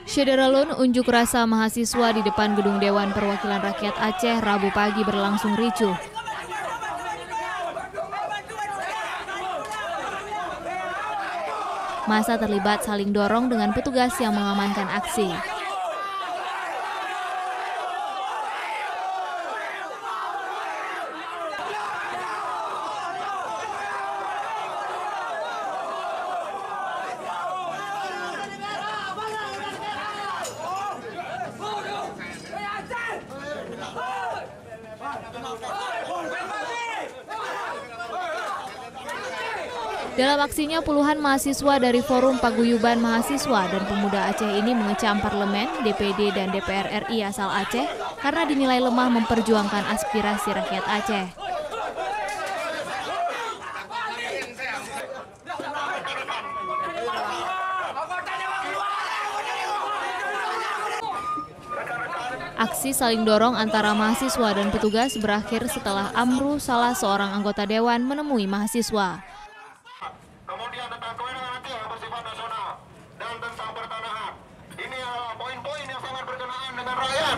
Syederalun unjuk rasa mahasiswa di depan Gedung Dewan Perwakilan Rakyat Aceh Rabu pagi berlangsung ricuh. Massa terlibat saling dorong dengan petugas yang mengamankan aksi. Dalam aksinya, puluhan mahasiswa dari Forum Paguyuban Mahasiswa dan Pemuda Aceh ini mengecam parlemen, DPD, dan DPR RI asal Aceh karena dinilai lemah memperjuangkan aspirasi rakyat Aceh. Aksi saling dorong antara mahasiswa dan petugas berakhir setelah Amru, salah seorang anggota dewan, menemui mahasiswa. Kemudian tentang kewenangan nanti yang bersifat nasional dan tentang pertanahan. Ini adalah poin-poin yang sangat berkenaan dengan rakyat.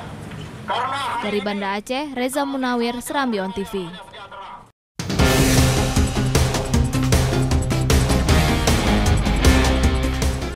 Dari Banda Aceh, Reza Munawir, Serambi On TV.